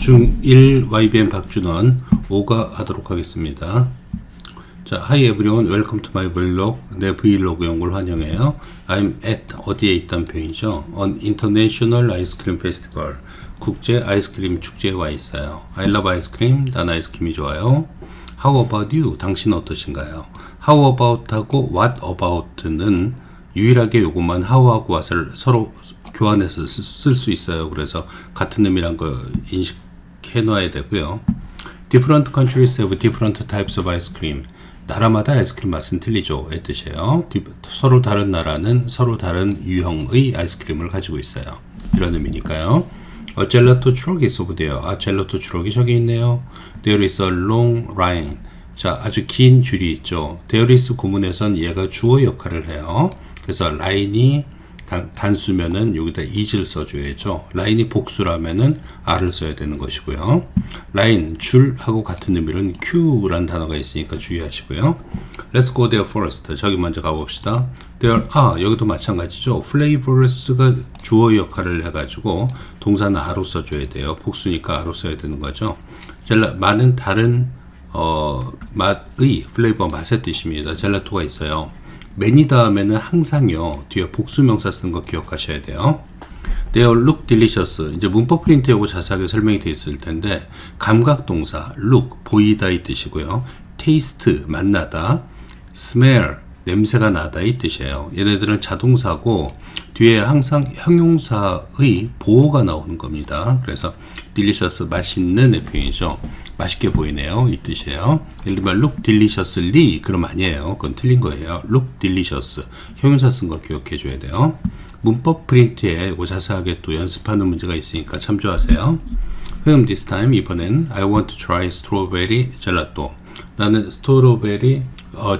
중1 YBN 박준원 5가 하도록 하겠습니다. 자, Hi everyone, welcome to my vlog. 내 브이로그 연구를 환영해요. I'm at 어디에 있다는 표현이죠. On International Ice Cream Festival. 국제 아이스크림 축제에 와 있어요. I love ice cream. 난 아이스크림이 좋아요. How about you? 당신은 어떠신가요? How about 하고 what about는 유일하게 요것만 how하고 what을 서로 교환해서 쓸 수 있어요. 그래서 같은 의미란 거 인식해 놔야 되고요. Different countries have different types of ice cream. 나라마다 아이스크림 맛은 틀리죠. 의 뜻이에요. 서로 다른 나라는 서로 다른 유형의 아이스크림을 가지고 있어요. 이런 의미니까요. 젤라토 트럭이 있어 보대요. 젤라토 트럭이 저기 있네요. There is a long line. 자, 아주 긴 줄이 있죠. There is 구문에선 얘가 주어 역할을 해요. 그래서 라인이 단수면은 여기다 is를 써줘야죠. 라인이 복수라면은 R을 써야 되는 것이고요. 라인, 줄하고 같은 의미로는 Q란 단어가 있으니까 주의하시고요. Let's go there first. 저기 먼저 가봅시다. There are, 여기도 마찬가지죠. Flavors가 주어 역할을 해가지고 동사는 R로 써줘야 돼요. 복수니까 R로 써야 되는 거죠. 많은 다른 맛의 플레이버 맛의 뜻입니다. 젤라토가 있어요. many 다음에는 항상요 뒤에 복수명사 쓰는 거 기억하셔야 돼요. They all look delicious. 이제 문법 프린트에 오고 자세하게 설명이 되어 있을 텐데 감각동사 look 보이다 이 뜻이고요. taste 맛나다, smell 냄새가 나다 이 뜻이에요. 얘네들은 자동사고 뒤에 항상 형용사의 보호가 나오는 겁니다. 그래서 delicious 맛있는 표현이죠. 맛있게 보이네요. 이 뜻이에요. 예를 들면 look deliciously 그럼 아니에요. 그건 틀린 거예요. look delicious 형용사 쓴 거 기억해 줘야 돼요. 문법 프린트에 자세하게 또 연습하는 문제가 있으니까 참조하세요. this time 이번엔 I want to try strawberry gelato. 나는 스트로베리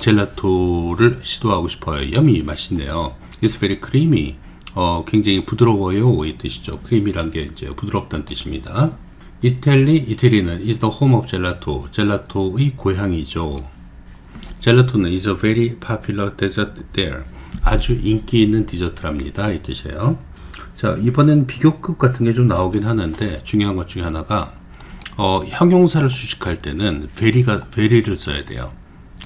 젤라토를 시도하고 싶어요. yummy 맛있네요. It's very creamy. 굉장히 부드러워요. 이 뜻이죠. creamy란 게 이제 부드럽다는 뜻입니다. 이태리는 is the home of gelato. 젤라토의 고향이죠. 젤라토는 is a very popular dessert there. 아주 인기 있는 디저트랍니다. 이 뜻이에요. 자, 이번엔 비교급 같은 게 좀 나오긴 하는데 중요한 것 중에 하나가 형용사를 수식할 때는 very를 써야 돼요.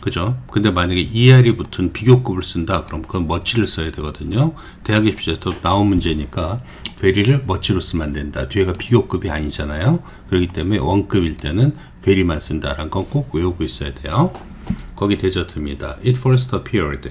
그죠? 근데 만약에 ER이 붙은 비교급을 쓴다 그럼 그건 much를 써야 되거든요. 대학 입시에서 나온 문제니까 very를 much로 쓰면 안 된다. 뒤에가 비교급이 아니잖아요. 그렇기 때문에 원급일 때는 very만 쓴다라는 건 꼭 외우고 있어야 돼요. 거기 디저트입니다. It first appeared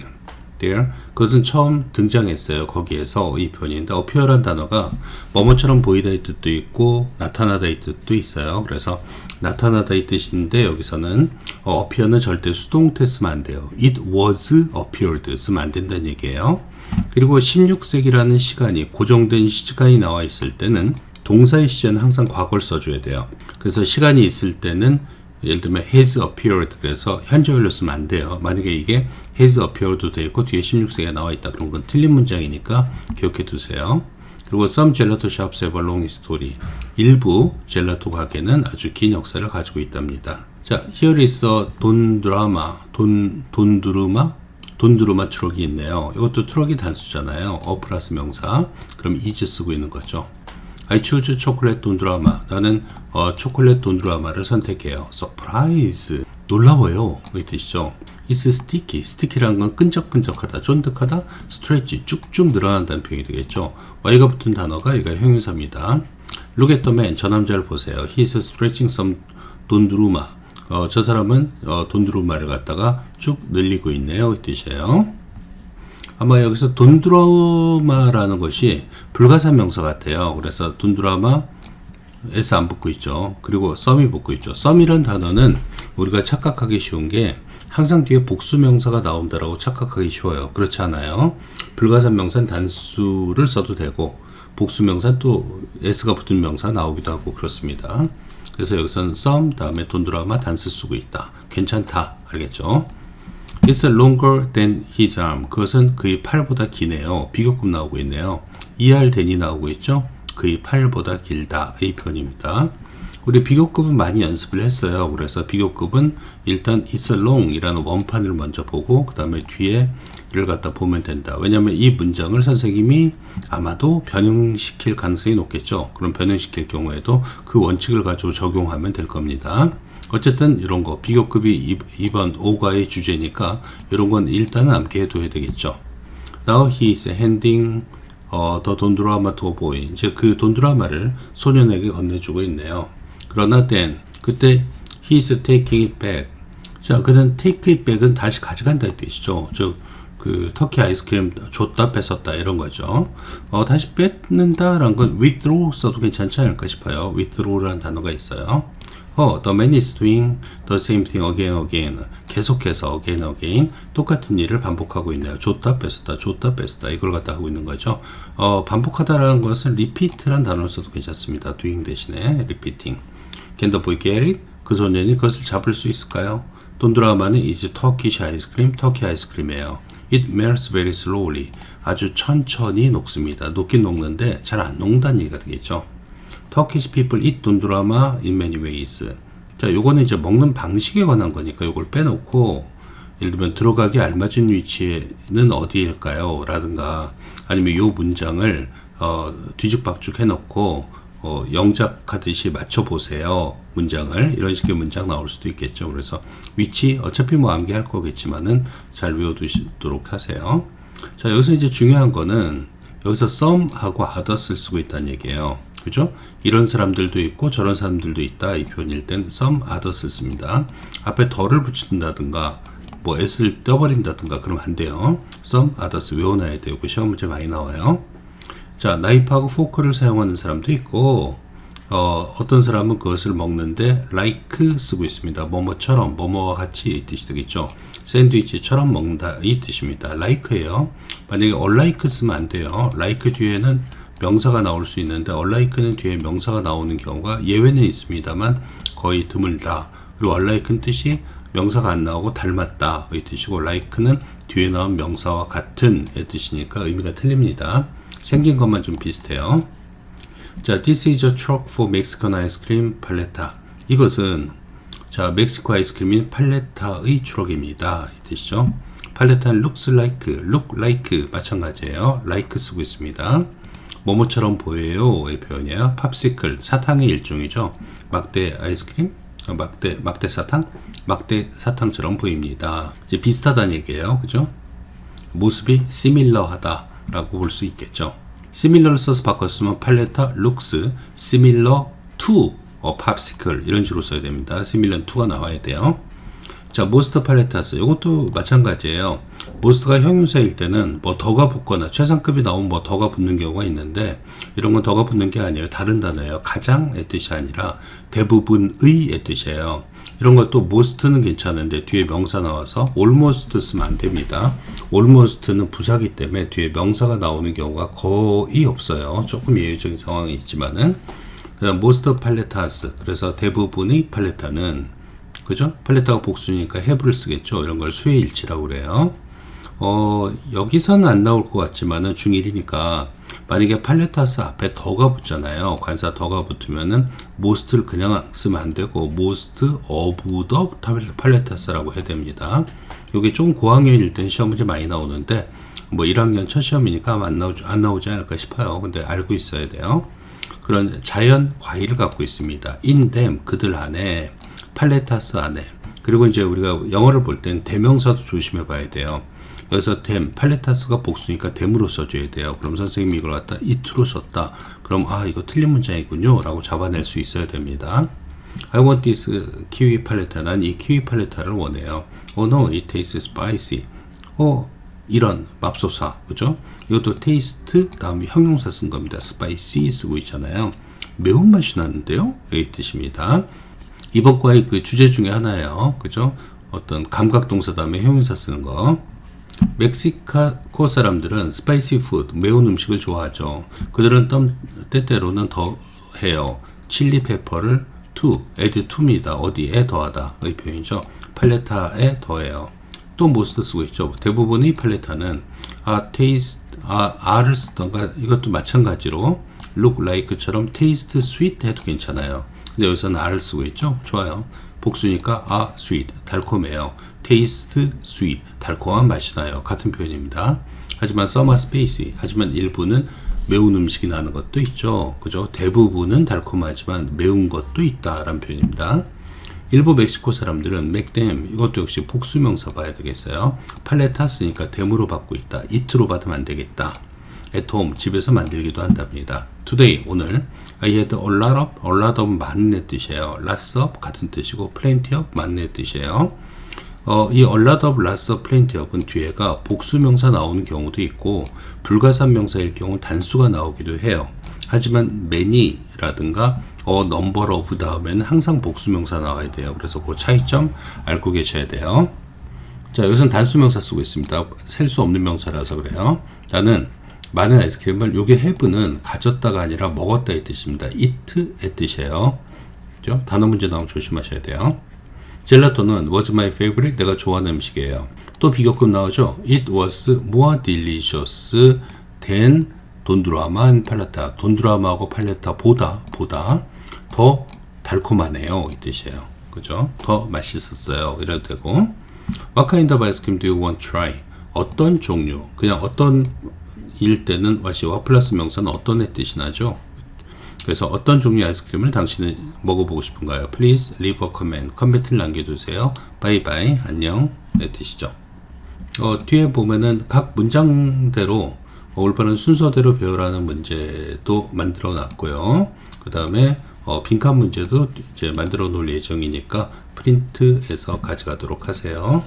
there. 그것은 처음 등장했어요. 거기에서 이 표현인데 appear란 단어가 뭐뭐처럼 보이다 이 뜻도 있고 나타나다 이 뜻도 있어요. 그래서 나타나다 이 뜻인데 여기서는 appear는 절대 수동태 쓰면 안 돼요. It was appeared 쓰면 안 된다는 얘기예요. 그리고 16세기라는 시간이 고정된 시간이 나와 있을 때는 동사의 시제는 항상 과거를 써줘야 돼요. 그래서 시간이 있을 때는 예를 들면 has appeared 그래서 현재 완료 쓰면 안 돼요. 만약에 이게 has appeared도 되어 있고 뒤에 16세기가 나와 있다 그런 건 틀린 문장이니까 기억해 두세요. 그리고 some gelato shops have a long history. 일부 젤라토 가게는 아주 긴 역사를 가지고 있답니다. 자, here is a 돈두루마 트럭이 있네요. 이것도 트럭이 단수잖아요. 플러스 명사. 그럼 is 쓰고 있는 거죠. I choose chocolate 돈두라마. 나는 초콜릿 돈두라마를 선택해요. Surprise. 놀라워요. 이 뜻이죠. It's sticky. sticky라는 건 끈적끈적하다, 쫀득하다, stretch, 쭉쭉 늘어난다는 표현이 되겠죠. Y가 붙은 단어가 이가 형용사입니다. Look at the man. 저 남자를 보세요. He's stretching some 돈두루마. 저 사람은 돈두루마를 갖다가 쭉 늘리고 있네요. 이 뜻이에요. 아마 여기서 돈두라마라는 것이 불가산 명사 같아요. 그래서 돈두라마 S 안 붙고 있죠. 그리고 썸이 붙고 있죠. 썸이란 단어는 우리가 착각하기 쉬운 게 항상 뒤에 복수 명사가 나온다라고 착각하기 쉬워요. 그렇지 않아요. 불가산 명사는 단수를 써도 되고 복수 명사는 또 S가 붙은 명사 나오기도 하고 그렇습니다. 그래서 여기서는 썸 다음에 돈두라마 단수 쓰고 있다. 괜찮다. 알겠죠? It's longer than his arm. 그것은 그의 팔보다 기네요. 비교급 나오고 있네요. ER than이 나오고 있죠. 그의 팔보다 길다. 이 표현입니다. 우리 비교급은 많이 연습을 했어요. 그래서 비교급은 일단 it's long 이라는 원판을 먼저 보고 그 다음에 뒤에 이를 갖다 보면 된다. 왜냐하면 이 문장을 선생님이 아마도 변형시킬 가능성이 높겠죠. 그럼 변형시킬 경우에도 그 원칙을 가지고 적용하면 될 겁니다. 어쨌든 이런 거 비교급이 2번 5가의 주제니까 이런 건 일단은 암기해둬야 되겠죠. Now he is handing the 돈드라마 to a boy. 이제 그 돈드라마를 소년에게 건네주고 있네요. 그러나 then 그때 he is taking it back. 자, 그는 take it back은 다시 가져간다 이 뜻이죠. 즉, 그 터키 아이스크림 줬다 뺏었다 이런 거죠. 다시 뺏는다라는 건 withdraw 써도 괜찮지 않을까 싶어요. withdraw라는 단어가 있어요. The man is doing the same thing again again. 계속해서 again again 똑같은 일을 반복하고 있네요. 줬다 뺏었다 줬다 뺏었다 이걸 갖다 하고 있는 거죠. 반복하다라는 것은 repeat라는 단어를 써도 괜찮습니다. doing 대신에 repeating. Can the boy get it? 그 소년이 그것을 잡을 수 있을까요? 돈드라마는 is Turkish ice cream, 터키 아이스크림이에요. It melts very slowly. 아주 천천히 녹습니다. 녹긴 녹는데 잘 안 녹는다는 얘기가 되겠죠. Turkish people eat 돈드라마 in many ways. 자, 요거는 이제 먹는 방식에 관한 거니까 요걸 빼놓고 예를 들면 들어가기 알맞은 위치에는 어디일까요? 라든가 아니면 요 문장을 뒤죽박죽 해놓고 영작하듯이 맞춰보세요. 문장을 이런 식의 문장 나올 수도 있겠죠. 그래서 위치 어차피 뭐 암기할 거겠지만은 잘 외워두시도록 하세요. 자, 여기서 이제 중요한 거는 여기서 some하고 others를 쓰고 있다는 얘기예요. 그죠? 이런 사람들도 있고 저런 사람들도 있다. 이 표현일 땐 some others를 씁니다. 앞에 더를 붙인다든가 뭐 s를 떼버린다든가 그러면 안 돼요. some others 외워놔야 돼요. 그 시험 문제 많이 나와요. 자, 나이프하고 포크를 사용하는 사람도 있고 어떤 사람은 그것을 먹는데 like 쓰고 있습니다. 뭐뭐처럼 뭐뭐와 같이 이 뜻이 되겠죠. 샌드위치처럼 먹는다 이 뜻입니다. like예요. 만약에 unlike 쓰면 안 돼요. like 뒤에는 명사가 나올 수 있는데 unlike는 뒤에 명사가 나오는 경우가 예외는 있습니다만 거의 드물다. 그리고 unlike는 뜻이 명사가 안 나오고 닮았다 이 뜻이고 like는 뒤에 나온 명사와 같은 의 뜻이니까 의미가 틀립니다. 생긴 것만 좀 비슷해요. 자, this is a truck for Mexican ice cream paleta. 이것은 자, 멕시코 아이스크림인 팔레타의 트럭입니다. 이 뜻이죠. 팔레타는 looks like 마찬가지예요. like 쓰고 있습니다. 뭐뭐처럼 보여요의 표현이에요. 팝시클 사탕의 일종이죠. 막대 아이스크림, 막대 사탕, 막대 사탕처럼 보입니다. 이제 비슷하다는 얘기예요. 그죠? 모습이 similar하다라고 볼 수 있겠죠. similar를 써서 바꿨으면 팔레타 looks similar to popsicle 이런 식으로 써야 됩니다. similar to가 나와야 돼요. 자, most 팔레타스 이것도 마찬가지예요. most가 형용사일 때는 뭐 더가 붙거나 최상급이 나오면 뭐 더가 붙는 경우가 있는데 이런 건 더가 붙는 게 아니에요. 다른 단어예요. 가장의 뜻이 아니라 대부분의 뜻이에요. 이런 것도 most는 괜찮은데 뒤에 명사 나와서 almost 쓰면 안 됩니다. almost는 부사기 때문에 뒤에 명사가 나오는 경우가 거의 없어요. 조금 예외적인 상황이 있지만은 most 팔레타스 그래서 대부분의 팔레타는 그죠? 팔레타가 복수니까 have를 쓰겠죠. 이런 걸 수의 일치라고 그래요. 여기서는 안 나올 것 같지만은 중1이니까 만약에 팔레타스 앞에 더가 붙잖아요. 관사 더가 붙으면은 most를 그냥 쓰면 안 되고 most of the 팔레타스라고 해야 됩니다. 이게 조금 고학년일 때는 시험 문제 많이 나오는데 뭐 1학년 첫 시험이니까 아마 안 나오지 않을까 싶어요. 근데 알고 있어야 돼요. 그런 자연 과일을 갖고 있습니다. in them 그들 안에 팔레타스 안에 그리고 이제 우리가 영어를 볼 땐 대명사도 조심해 봐야 돼요. 여기서 them, 팔레타스가 복수니까 them으로 써줘야 돼요. 그럼 선생님이 이걸 갖다 it로 썼다. 그럼 이거 틀린 문장이군요 라고 잡아낼 수 있어야 됩니다. I want this kiwi paleta. 난 이 키위 팔레타를 원해요. Oh no, it tastes spicy. 이런 맙소사, 그죠? 이것도 taste 다음에 형용사 쓴 겁니다. spicy 쓰고 있잖아요. 매운맛이 나는데요? 이 뜻입니다. 이번 과의 그 주제 중에 하나예요. 그죠? 어떤 감각동사 다음에 형용사 쓰는 거. 멕시코 사람들은 스파이시 푸드, 매운 음식을 좋아하죠. 그들은 때때로는 더 해요. 칠리 페퍼를 to, add to입니다. 어디에 더하다. 의 표현이죠. 팔레타에 더해요. 또 most 쓰고 있죠. 대부분의 팔레타는 R을 쓰던가 이것도 마찬가지로 look like처럼 taste sweet 해도 괜찮아요. 근데 여기서는 R을 쓰고 있죠. 좋아요. 복수니까 sweet, 달콤해요. taste sweet, 달콤한 맛이 나요. 같은 표현입니다. 하지만 some are spicy, 하지만 일부는 매운 음식이 나는 것도 있죠. 그죠? 대부분은 달콤하지만 매운 것도 있다라는 표현입니다. 일부 멕시코 사람들은 make them, 이것도 역시 복수명사 봐야 되겠어요. 팔레타스니까 them으로 받고 있다. it로 받으면 안 되겠다. at home, 집에서 만들기도 한답니다. today, 오늘 I had a lot of 많은 뜻이에요. lots of 같은 뜻이고 plenty of 많은 뜻이에요. 이 a lot of, lots of, plenty of은 뒤에가 복수명사 나오는 경우도 있고 불가산명사일 경우 단수가 나오기도 해요. 하지만 many라든가 number of 다음에는 항상 복수명사 나와야 돼요. 그래서 그 차이점 알고 계셔야 돼요. 자, 여기서는 단수명사 쓰고 있습니다. 셀 수 없는 명사라서 그래요. 나는 많은 아이스크림을, 요게 have는 가졌다가 아니라 먹었다의 뜻입니다. eat의 뜻이에요. 그죠? 단어 문제 나오면 조심하셔야 돼요. 젤라또는 was my favorite, 내가 좋아하는 음식이에요. 또 비교급 나오죠. It was more delicious than 돈드라마 and 팔레타. 돈드라마하고 팔레타보다 더 달콤하네요. 이 뜻이에요. 그죠? 더 맛있었어요. 이래도 되고. What kind of ice cream do you want to try? 어떤 종류, 그냥 어떤 일 때는 what이 플러스 명사는 어떤의 뜻이 나죠. 그래서 어떤 종류의 아이스크림을 당신은 먹어보고 싶은가요? Please leave a comment. 코멘트를 남겨주세요. Bye bye. 안녕. 네 뜻이죠. 뒤에 보면은 각 문장대로 올바른 순서대로 배우라는 문제도 만들어 놨고요. 그 다음에 빈칸 문제도 이제 만들어 놓을 예정이니까 프린트해서 가져가도록 하세요.